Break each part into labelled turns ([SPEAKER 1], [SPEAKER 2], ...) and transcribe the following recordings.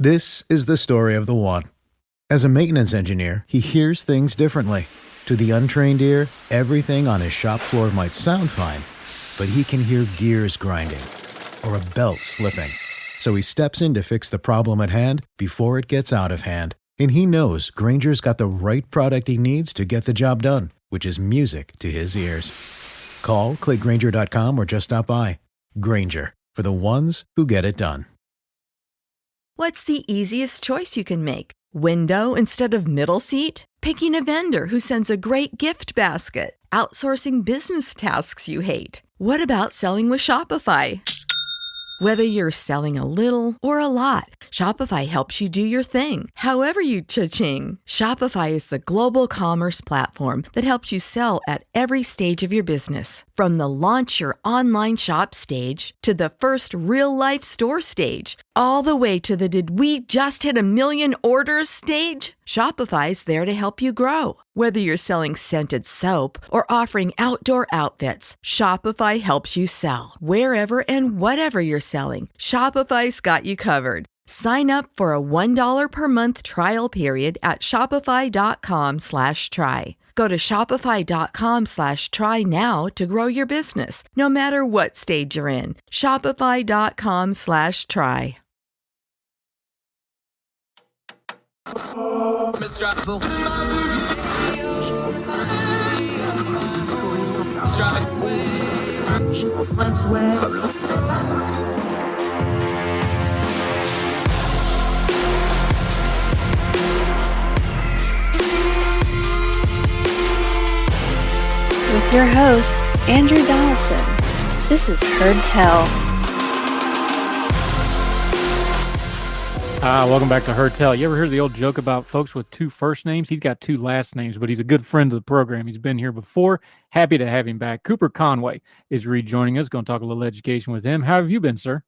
[SPEAKER 1] This is the story of the one. As a maintenance engineer, he hears things differently. To the untrained ear, everything on his shop floor might sound fine, but he can hear gears grinding or a belt slipping. So he steps in to fix the problem at hand before it gets out of hand. And he knows Grainger's got the right product he needs to get the job done, which is music to his ears. Call, click Grainger.com, or just stop by. Grainger, for the ones who get it done.
[SPEAKER 2] What's the easiest choice you can make? Window instead of middle seat? Picking a vendor who sends a great gift basket? Outsourcing business tasks you hate? What about selling with Shopify? Whether you're selling a little or a lot, Shopify helps you do your thing, however you cha-ching. Shopify is the global commerce platform that helps you sell at every stage of your business. From the launch your online shop stage to the first real-life store stage, all the way to the did we just hit a million orders stage. Shopify's there to help you grow. Whether you're selling scented soap or offering outdoor outfits, Shopify helps you sell. Wherever and whatever you're selling, Shopify's got you covered. Sign up for a $1 per month trial period at shopify.com/try. Go to shopify.com/try now to grow your business, no matter what stage you're in. Shopify.com/try.
[SPEAKER 3] With your host, Andrew Donaldson. This is Heard Tell.
[SPEAKER 4] Welcome back to Heard Tell. You ever heard the old joke about folks with two first names? He's got two last names, but he's a good friend of the program. He's been here before. Happy to have him back. Cooper Conway is rejoining us. Going to talk a little education with him. How have you been, sir?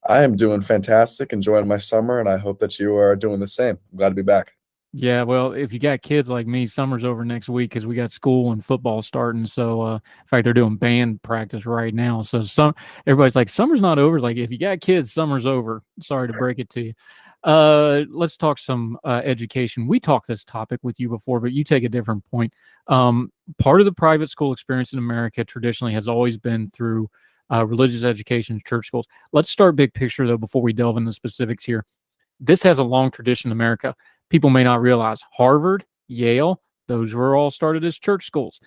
[SPEAKER 5] I am doing fantastic, enjoying my summer, and I hope that you are doing the same. I'm glad to be back.
[SPEAKER 4] Yeah, well, if you got kids like me, summer's over next week because we got school and football starting. So, in fact, they're doing band practice right now. So everybody's like, summer's not over. Like, if you got kids, summer's over. Sorry to break it to you. Let's talk some education. We talked this topic with you before, but you take a different point. Part of the private school experience in America traditionally has always been through religious education, church schools. Let's start big picture, though, before we delve into specifics here. This has a long tradition in America. People may not realize Harvard, Yale, those were all started as church schools.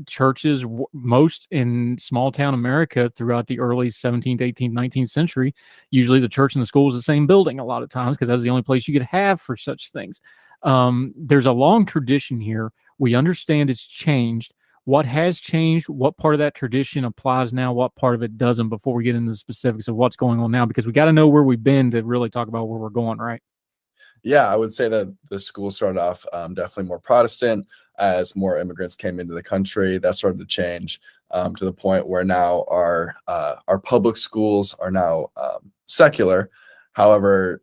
[SPEAKER 4] Churches, most in small town America throughout the early 17th, 18th, 19th century, usually the church and the school is the same building a lot of times because that's the only place you could have for such things. There's a long tradition here. We understand it's changed. What has changed? What part of that tradition applies now? What part of it doesn't before we get into the specifics of what's going on now? Because we got to know where we've been to really talk about where we're going, right?
[SPEAKER 5] Yeah, I would say that the school started off definitely more Protestant. As more immigrants came into the country, that started to change to the point where now our public schools are now secular. However,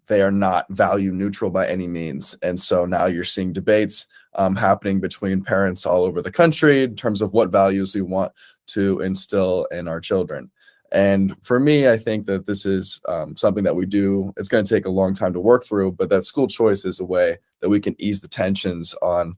[SPEAKER 5] they are not value neutral by any means. And so now you're seeing debates happening between parents all over the country in terms of what values we want to instill in our children. And for me, I think that this is something that we do. It's going to take a long time to work through, but that school choice is a way that we can ease the tensions on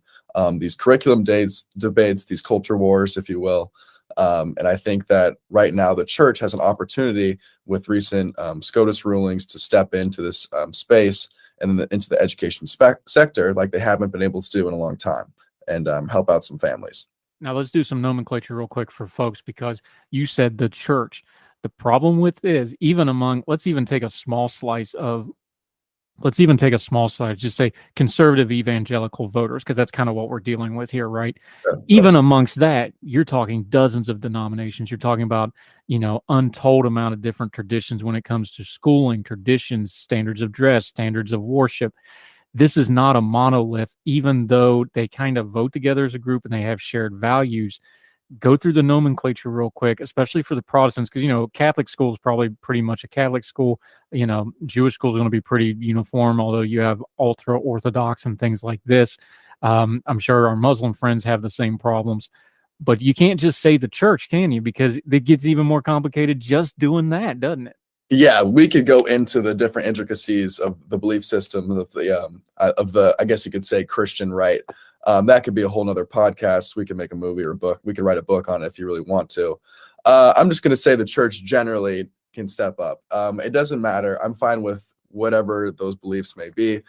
[SPEAKER 5] these curriculum debates, these culture wars, if you will. And I think that right now the church has an opportunity with recent SCOTUS rulings to step into this space and into the education sector like they haven't been able to do in a long time and help out some families.
[SPEAKER 4] Now, let's do some nomenclature real quick for folks because you said the church. The problem with is even among, let's even take a small slice, just say conservative evangelical voters, because that's kind of what we're dealing with here, right?
[SPEAKER 5] Yeah,
[SPEAKER 4] even amongst that, you're talking dozens of denominations. You're talking about, untold amount of different traditions when it comes to schooling, traditions, standards of dress, standards of worship. This is not a monolith, even though they kind of vote together as a group and they have shared values. Go through the nomenclature real quick, especially for the Protestants, because, Catholic school is probably pretty much a Catholic school. Jewish school is going to be pretty uniform, although you have ultra-Orthodox and things like this. I'm sure our Muslim friends have the same problems. But you can't just say the church, can you? Because it gets even more complicated just doing that, doesn't it?
[SPEAKER 5] Yeah, we could go into the different intricacies of the belief system of the I guess you could say Christian right. That could be a whole nother podcast. We could make a movie or a book. We could write a book on it if you really want to. I'm just going to say the church generally can step up. It doesn't matter. I'm fine with whatever those beliefs may be.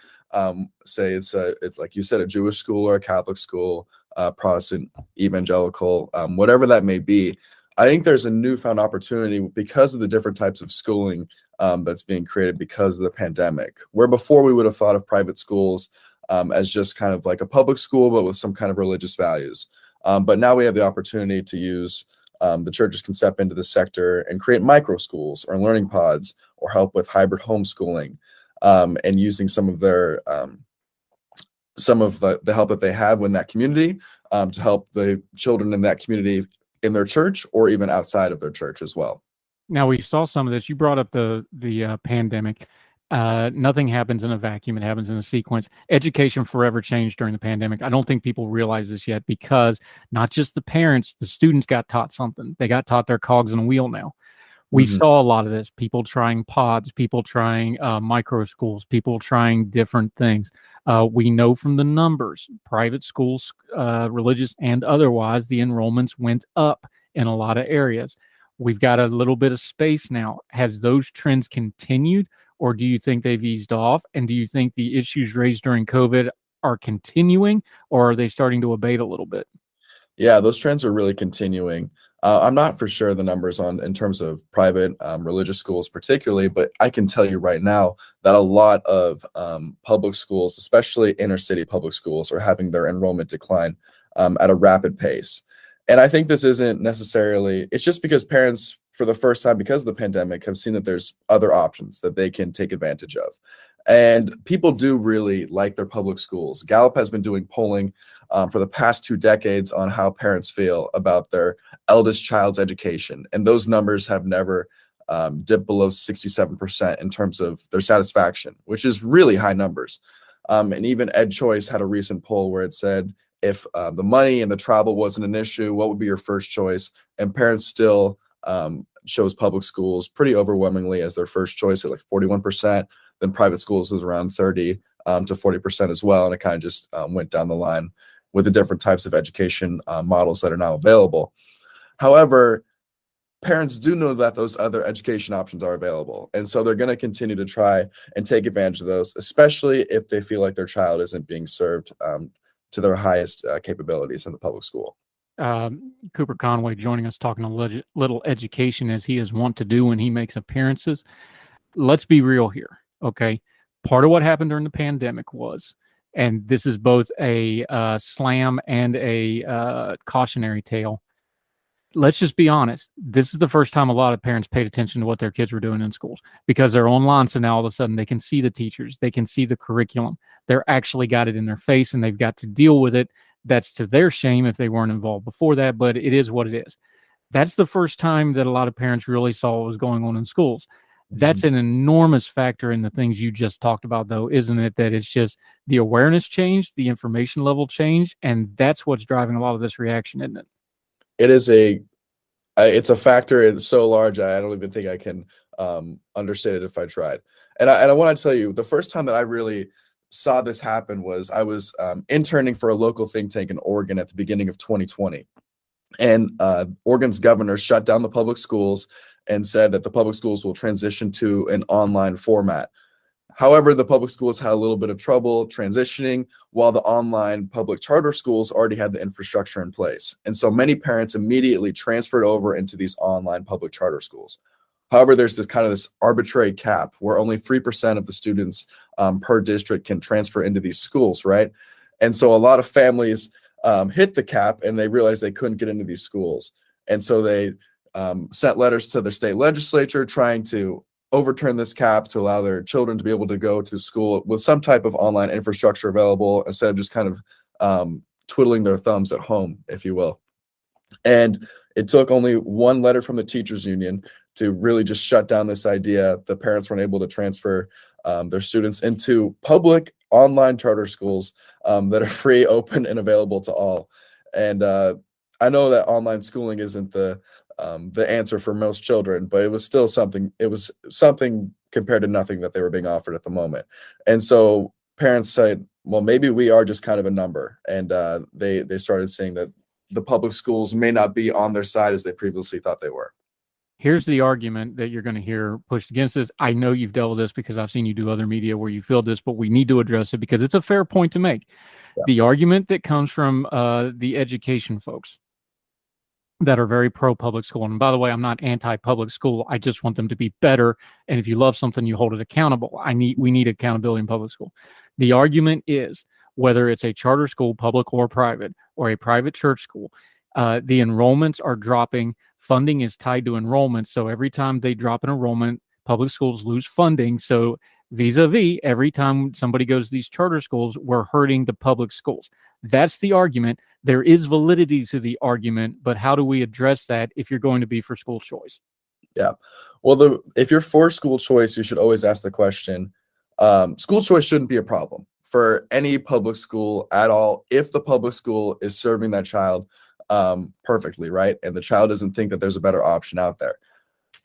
[SPEAKER 5] Say it's like you said, a Jewish school or a Catholic school, Protestant, evangelical, whatever that may be. I think there's a newfound opportunity because of the different types of schooling that's being created because of the pandemic, where before we would have thought of private schools as just kind of like a public school, but with some kind of religious values. But now we have the opportunity to use the churches can step into the sector and create micro schools or learning pods or help with hybrid homeschooling and using some of their some of the help that they have in that community to help the children in that community in their church or even outside of their church as well.
[SPEAKER 4] Now we saw some of this. You brought up the pandemic. Nothing happens in a vacuum. It happens in a sequence. Education forever changed during the pandemic. I don't think people realize this yet because not just the parents, the students got taught something. They got taught their cogs in a wheel now. We saw a lot of this, people trying pods, people trying micro schools, people trying different things. We know from the numbers, private schools, religious and otherwise, the enrollments went up in a lot of areas. We've got a little bit of space now. Has those trends continued, or do you think they've eased off? And do you think the issues raised during COVID are continuing, or are they starting to abate a little bit?
[SPEAKER 5] Yeah, those trends are really continuing. I'm not for sure the numbers on in terms of private religious schools particularly, but I can tell you right now that a lot of public schools, especially inner city public schools, are having their enrollment decline at a rapid pace. And I think this isn't necessarily, it's just because parents, for the first time because of the pandemic, have seen that there's other options that they can take advantage of. And people do really like their public schools. Gallup has been doing polling for the past 2 decades on how parents feel about their eldest child's education. And those numbers have never dipped below 67% in terms of their satisfaction, which is really high numbers. And even EdChoice had a recent poll where it said, if the money and the travel wasn't an issue, what would be your first choice? And parents still chose public schools pretty overwhelmingly as their first choice at like 41%. Then private schools was around 30 to 40% as well. And it kind of just went down the line with the different types of education models that are now available. However, parents do know that those other education options are available. And so they're going to continue to try and take advantage of those, especially if they feel like their child isn't being served to their highest capabilities in the public school.
[SPEAKER 4] Cooper Conway joining us talking a little education as he is wont to do when he makes appearances. Let's be real here. Okay. Part of what happened during the pandemic was, and this is both a slam and a cautionary tale. Let's just be honest. This is the first time a lot of parents paid attention to what their kids were doing in schools because they're online. So now all of a sudden they can see the teachers, they can see the curriculum. They're actually got it in their face and they've got to deal with it. That's to their shame if they weren't involved before that, but it is what it is. That's the first time that a lot of parents really saw what was going on in schools. That's an enormous factor in the things you just talked about, though, isn't it? That it's just the awareness changed, the information level changed, and that's what's driving a lot of this reaction, isn't it?
[SPEAKER 5] It is it's a factor. It's so large. I don't even think I can understate it if I tried. And I want to tell you, the first time that I really saw this happen was I was interning for a local think tank in Oregon at the beginning of 2020. And Oregon's governor shut down the public schools and said that the public schools will transition to an online format. However, the public schools had a little bit of trouble transitioning, while the online public charter schools already had the infrastructure in place. And so many parents immediately transferred over into these online public charter schools. However, there's this arbitrary cap where only 3% of the students per district can transfer into these schools, right? And so a lot of families hit the cap and they realized they couldn't get into these schools. And so they sent letters to their state legislature trying to overturn this cap to allow their children to be able to go to school with some type of online infrastructure available instead of just kind of twiddling their thumbs at home, if you will. And it took only one letter from the teachers union to really just shut down this idea. The parents weren't able to transfer their students into public online charter schools that are free, open, and available to all. And I know that online schooling isn't the the answer for most children, but it was still something. It was something compared to nothing that they were being offered at the moment. And so parents said, well, maybe we are just kind of a number. And they started saying that the public schools may not be on their side as they previously thought they were.
[SPEAKER 4] Here's the argument that you're going to hear pushed against this. I know you've dealt with this because I've seen you do other media where you feel this, but we need to address it because it's a fair point to make. Yeah. The argument that comes from the education folks that are very pro-public school. And by the way, I'm not anti-public school. I just want them to be better. And if you love something, you hold it accountable. We need accountability in public school. The argument is whether it's a charter school, public or private, or a private church school, the enrollments are dropping. Funding is tied to enrollment. So every time they drop an enrollment, public schools lose funding. So vis-a-vis, every time somebody goes to these charter schools, we're hurting the public schools. That's the argument. There is validity to the argument, but how do we address that if you're going to be for school choice?
[SPEAKER 5] Yeah. Well, if you're for school choice, you should always ask the question, school choice shouldn't be a problem for any public school at all if the public school is serving that child perfectly, right? And the child doesn't think that there's a better option out there.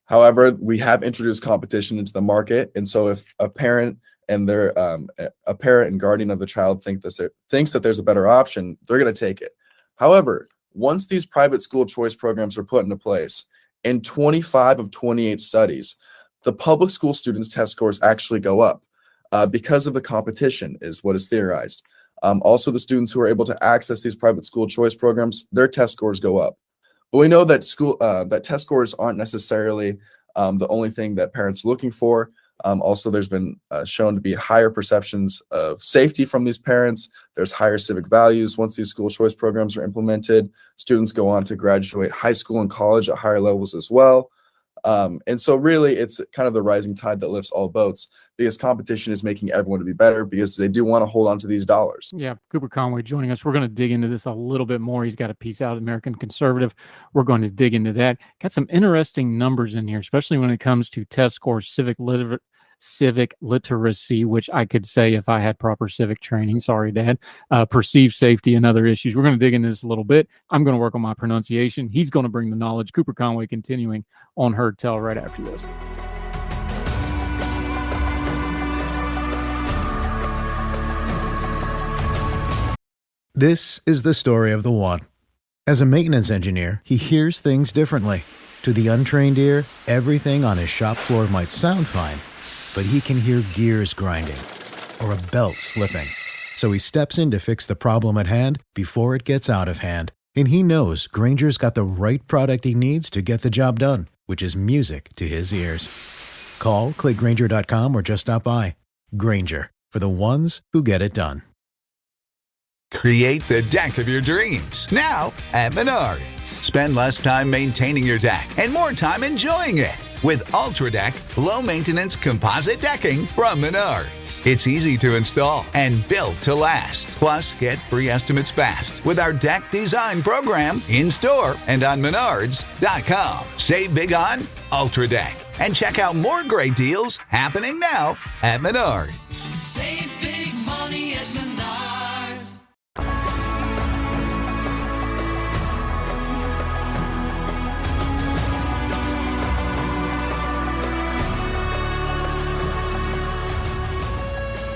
[SPEAKER 5] However, we have introduced competition into the market. And so if a parent and a parent and guardian of the child thinks that there's a better option, they're going to take it. However, once these private school choice programs are put into place, in 25 of 28 studies, the public school students' test scores actually go up because of the competition, is what is theorized. Also, the students who are able to access these private school choice programs, their test scores go up. But we know that that test scores aren't necessarily the only thing that parents are looking for. Also, there's been shown to be higher perceptions of safety from these parents. There's higher civic values. Once these school choice programs are implemented, students go on to graduate high school and college at higher levels as well. And so really, it's kind of the rising tide that lifts all boats because competition is making everyone to be better because they do want to hold on to these dollars.
[SPEAKER 4] Yeah, Cooper Conway joining us. We're going to dig into this a little bit more. He's got a piece out of American Conservative. We're going to dig into that. Got some interesting numbers in here, especially when it comes to test scores, civic literacy, which I could say if I had proper civic training. Sorry, Dad. Perceived safety and other issues. We're going to dig into this a little bit. I'm going to work on my pronunciation. He's going to bring the knowledge. Cooper Conway continuing on Heard Tell right after this.
[SPEAKER 1] This is the story of the one. As a maintenance engineer, he hears things differently. To the untrained ear, everything on his shop floor might sound fine, but he can hear gears grinding or a belt slipping. So he steps in to fix the problem at hand before it gets out of hand. And he knows Grainger's got the right product he needs to get the job done, which is music to his ears. Call, click Grainger.com, or just stop by. Grainger, for the ones who get it done.
[SPEAKER 6] Create the deck of your dreams now at Menards. Spend less time maintaining your deck and more time enjoying it with Ultra Deck low-maintenance composite decking from Menards. It's easy to install and built to last. Plus, get free estimates fast with our deck design program in-store and on Menards.com. Save big on Ultra Deck and check out more great deals happening now at Menards.
[SPEAKER 7] Save big money at Menards.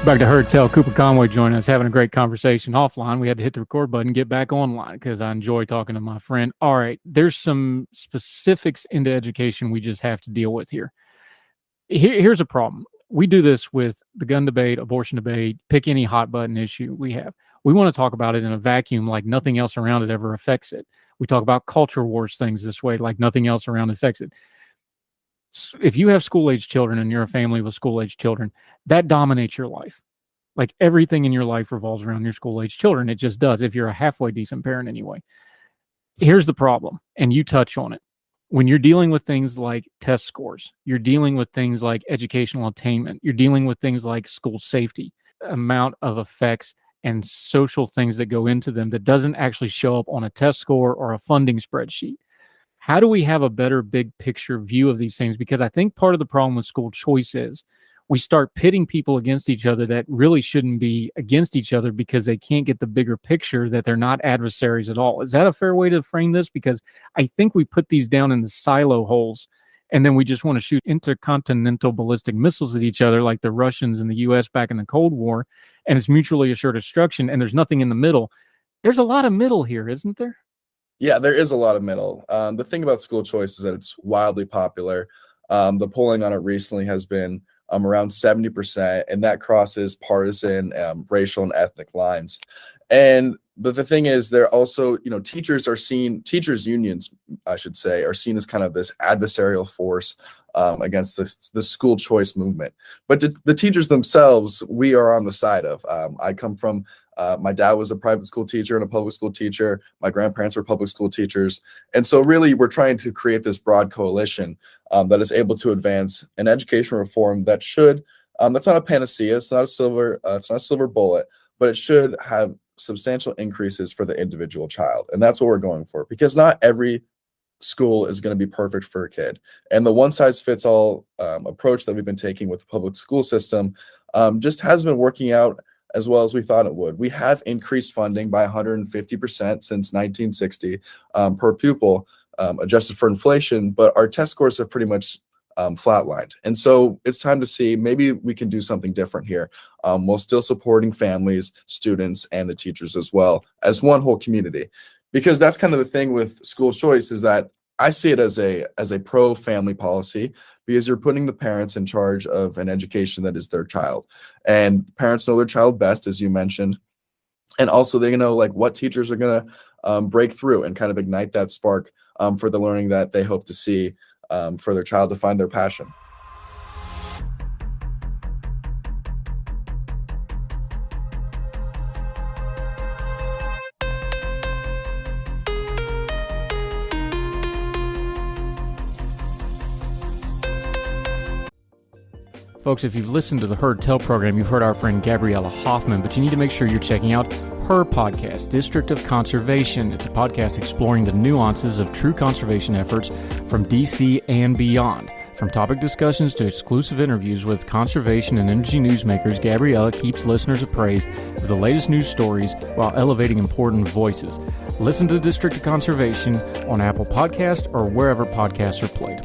[SPEAKER 4] Back to Heard Tell. Cooper Conway joining us, having a great conversation offline. We had to hit the record button, get back online because I enjoy talking to my friend. All right, there's some specifics into education we just have to deal with here. Here's a problem. We do this with the gun debate, abortion debate, pick any hot button issue we have. We want to talk about it in a vacuum like nothing else around it ever affects it. We talk about culture wars things this way like nothing else around affects it. If you have school-age children and you're a family with school-age children, that dominates your life. Like everything in your life revolves around your school-age children. It just does if you're a halfway decent parent anyway. Here's the problem, and you touch on it. When you're dealing with things like test scores, you're dealing with things like educational attainment, you're dealing with things like school safety, amount of effects and social things that go into them that doesn't actually show up on a test score or a funding spreadsheet. How do we have a better big picture view of these things? Because I think part of the problem with school choice is we start pitting people against each other that really shouldn't be against each other because they can't get the bigger picture that they're not adversaries at all. Is that a fair way to frame this? Because I think we put these down in the silo holes, and then we just want to shoot intercontinental ballistic missiles at each other like the Russians and the U.S. back in the Cold War, and it's mutually assured destruction, and there's nothing in the middle. There's a lot of middle here, isn't there?
[SPEAKER 5] Yeah, there is a lot of middle. The thing about school choice is that it's wildly popular. The polling on it recently has been around 70%, and that crosses partisan, racial, and ethnic lines. But the thing is, they're also, teachers unions, I should say, are seen as kind of this adversarial force against the school choice movement. But the teachers themselves, we are on the side of. I come from, my dad was a private school teacher and a public school teacher. My grandparents were public school teachers. And so really, we're trying to create this broad coalition that is able to advance an education reform that should, that's not a panacea, it's not a silver bullet, but it should have substantial increases for the individual child. And that's what we're going for, because not every school is going to be perfect for a kid. And the one size fits all approach that we've been taking with the public school system just hasn't been working out as well as we thought it would. We have increased funding by 150% since 1960 per pupil, adjusted for inflation, but our test scores have pretty much flatlined. And so it's time to see, maybe we can do something different here, while still supporting families, students, and the teachers as well as one whole community. Because that's kind of the thing with school choice, is that I see it as a pro-family policy, because you're putting the parents in charge of an education that is their child. And parents know their child best, as you mentioned. And also they know like what teachers are going to break through and kind of ignite that spark for the learning that they hope to see for their child to find their passion.
[SPEAKER 4] Folks, if you've listened to the Heard Tell program, you've heard our friend Gabriella Hoffman, but you need to make sure you're checking out her podcast, District of Conservation. It's a podcast exploring the nuances of true conservation efforts from DC and beyond. From topic discussions to exclusive interviews with conservation and energy newsmakers, Gabriella keeps listeners appraised of the latest news stories while elevating important voices. Listen to District of Conservation on Apple Podcasts or wherever podcasts are played.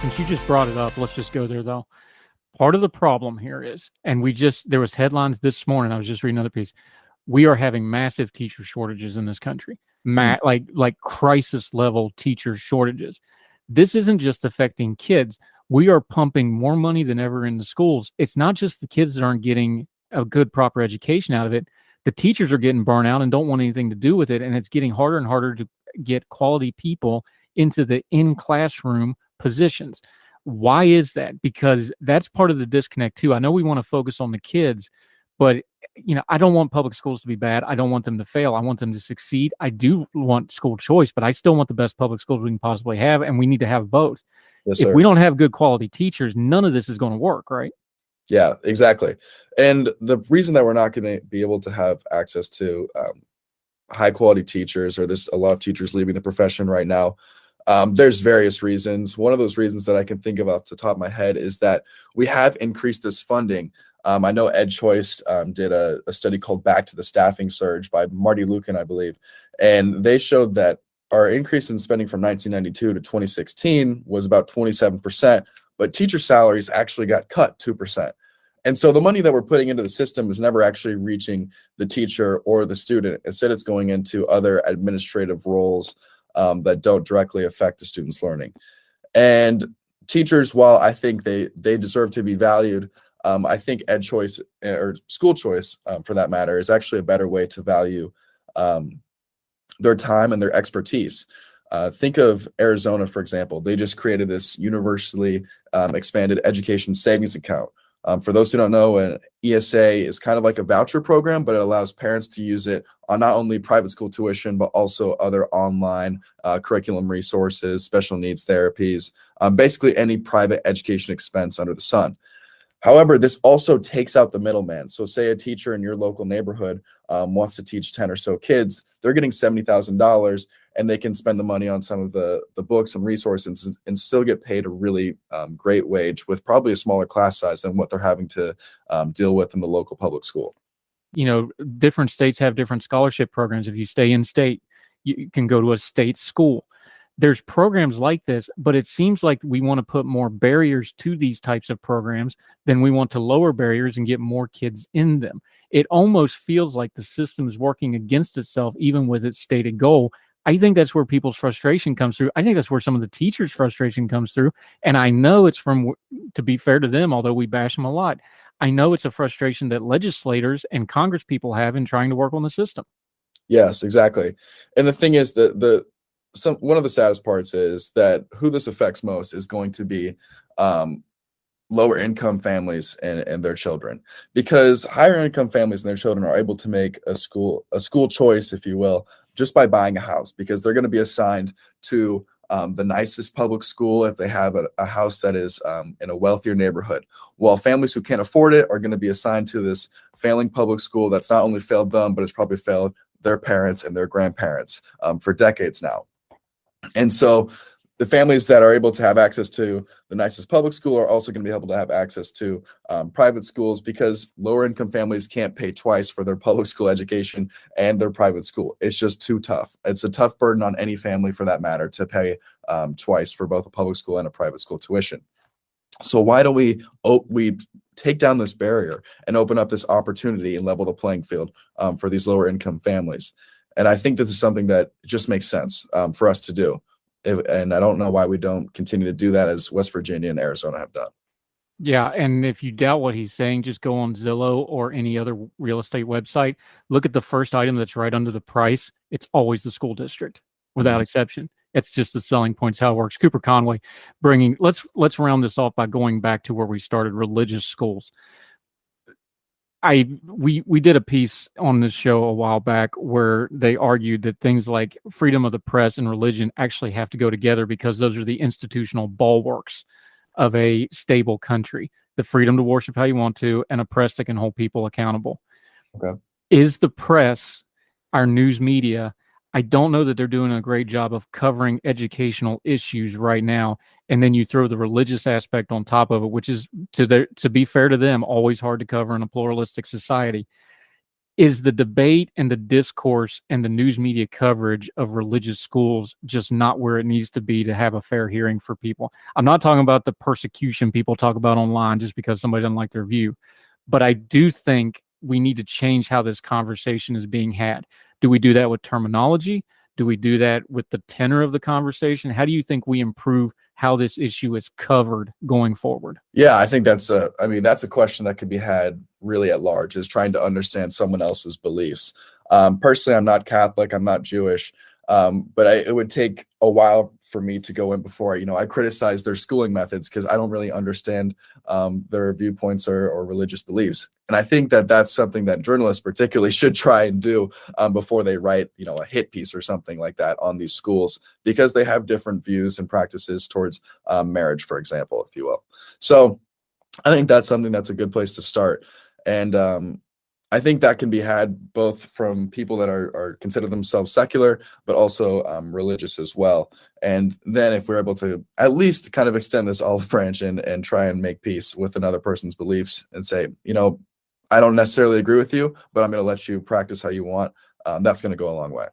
[SPEAKER 4] Since you just brought it up, let's just go there though. Part of the problem here is, and there was headlines this morning, I was just reading another piece. We are having massive teacher shortages in this country, like crisis level teacher shortages. This isn't just affecting kids. We are pumping more money than ever into schools. It's not just the kids that aren't getting a good, proper education out of it. The teachers are getting burnt out and don't want anything to do with it. And it's getting harder and harder to get quality people into the in-classroom positions. Why is that? Because that's part of the disconnect too. I know we want to focus on the kids, but I don't want public schools to be bad. I don't want them to fail. I want them to succeed. I do want school choice, but I still want the best public schools we can possibly have, and we need to have both.
[SPEAKER 5] Yes,
[SPEAKER 4] if
[SPEAKER 5] sir.
[SPEAKER 4] we don't have good quality teachers, none of this is going to work, right?
[SPEAKER 5] Yeah, exactly. And the reason that we're not going to be able to have access to high quality teachers, or there's a lot of teachers leaving the profession right now, there's various reasons. One of those reasons that I can think of off the top of my head is that we have increased this funding. I know EdChoice did a study called Back to the Staffing Surge by Marty Lucan, I believe, and they showed that our increase in spending from 1992 to 2016 was about 27%, but teacher salaries actually got cut 2%. And so the money that we're putting into the system is never actually reaching the teacher or the student. Instead, it's going into other administrative roles that don't directly affect the student's learning. And teachers, while I think they deserve to be valued, I think EdChoice, or school choice for that matter, is actually a better way to value their time and their expertise. Think of Arizona, for example. They just created this universally expanded education savings account, For those who don't know, an ESA is kind of like a voucher program, but it allows parents to use it on not only private school tuition, but also other online curriculum resources, special needs therapies, basically any private education expense under the sun. However, this also takes out the middleman. So say a teacher in your local neighborhood wants to teach 10 or so kids, they're getting $70,000 and they can spend the money on some of the books and resources and still get paid a really great wage with probably a smaller class size than what they're having to deal with in the local public school.
[SPEAKER 4] You know, different states have different scholarship programs. If you stay in state, you can go to a state school. There's programs like this, but it seems like we want to put more barriers to these types of programs than we want to lower barriers and get more kids in them. It almost feels like the system is working against itself, even with its stated goal. I think that's where people's frustration comes through. I think that's where some of the teachers' frustration comes through. And I know it's from, to be fair to them, although we bash them a lot, I know it's a frustration that legislators and Congress people have in trying to work on the system.
[SPEAKER 5] Yes, exactly. And the thing is that one of the saddest parts is that who this affects most is going to be lower income families and their children, because higher income families and their children are able to make a school choice, if you will, just by buying a house, because they're going to be assigned to the nicest public school if they have a house that is in a wealthier neighborhood, while families who can't afford it are going to be assigned to this failing public school that's not only failed them, but it's probably failed their parents and their grandparents for decades now. And so the families that are able to have access to the nicest public school are also going to be able to have access to private schools, because lower income families can't pay twice for their public school education and their private school. It's just too tough. It's a tough burden on any family, for that matter, to pay twice for both a public school and a private school tuition. So why don't we take down this barrier and open up this opportunity and level the playing field for these lower income families? And I think this is something that just makes sense for us to do. And I don't know why we don't continue to do that as West Virginia and Arizona have done.
[SPEAKER 4] Yeah, and if you doubt what he's saying, just go on Zillow or any other real estate website. Look at the first item that's right under the price. It's always the school district, without exception. It's just the selling points, how it works. Cooper Conway let's round this off by going back to where we started, religious schools. We did a piece on this show a while back where they argued that things like freedom of the press and religion actually have to go together, because those are the institutional bulwarks of a stable country. The freedom to worship how you want to, and a press that can hold people accountable.
[SPEAKER 5] Okay.
[SPEAKER 4] Is the press, our news media, I don't know that they're doing a great job of covering educational issues right now. And then you throw the religious aspect on top of it, which is, to be fair to them, always hard to cover in a pluralistic society. Is the debate and the discourse and the news media coverage of religious schools just not where it needs to be to have a fair hearing for people? I'm not talking about the persecution people talk about online just because somebody doesn't like their view. But I do think we need to change how this conversation is being had. Do we do that with terminology? Do we do that with the tenor of the conversation? How do you think we improve how this issue is covered going forward?
[SPEAKER 5] Yeah, I think that's a question that could be had really at large, is trying to understand someone else's beliefs. Personally, I'm not Catholic, I'm not Jewish, but it would take a while for me to go in before I criticize their schooling methods, because I don't really understand their viewpoints or religious beliefs. And I think that that's something that journalists particularly should try and do before they write a hit piece or something like that on these schools, because they have different views and practices towards marriage, for example, if you will. So I think that's something that's a good place to start. And I think that can be had both from people that are consider themselves secular, but also religious as well. And then if we're able to at least kind of extend this olive branch and try and make peace with another person's beliefs and say, I don't necessarily agree with you, but I'm going to let you practice how you want. That's going to go a long way.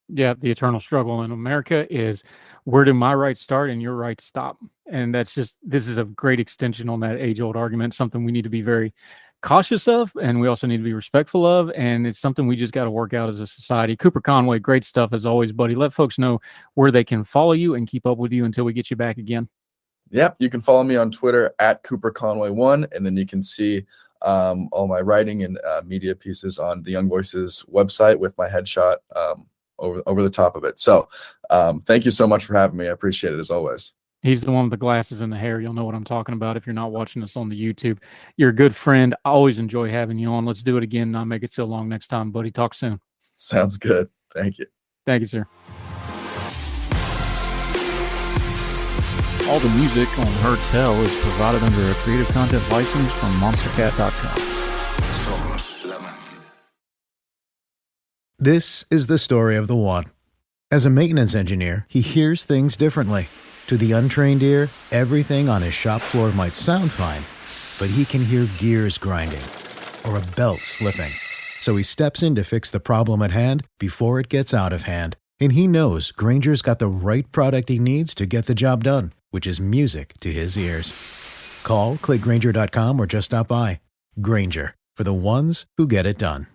[SPEAKER 4] Yeah, the eternal struggle in America is, where do my rights start and your rights stop? And this is a great extension on that age-old argument, something we need to be very cautious of, and we also need to be respectful of, and it's something we just got to work out as a society. Cooper Conway, great stuff as always, buddy. Let folks know where they can follow you and keep up with you until we get you back again.
[SPEAKER 5] Yeah, you can follow me on Twitter at Cooper Conway 1, and then you can see all my writing and media pieces on the Young Voices website with my headshot over the top of it. So thank you so much for having me. I appreciate it as always.
[SPEAKER 4] He's the one with the glasses and the hair. You'll know what I'm talking about if you're not watching us on the YouTube. You're a good friend. I always enjoy having you on. Let's do it again, not make it so long next time, buddy. Talk soon.
[SPEAKER 5] Sounds good. Thank you.
[SPEAKER 4] Thank you, sir. All the music on Heard Tell is provided under a Creative Content license from monstercat.com.
[SPEAKER 1] This is the story of the one. As a maintenance engineer, he hears things differently. To the untrained ear, everything on his shop floor might sound fine, but he can hear gears grinding or a belt slipping. So he steps in to fix the problem at hand before it gets out of hand. And he knows Grainger's got the right product he needs to get the job done, which is music to his ears. Call, click Grainger.com, or just stop by. Grainger, for the ones who get it done.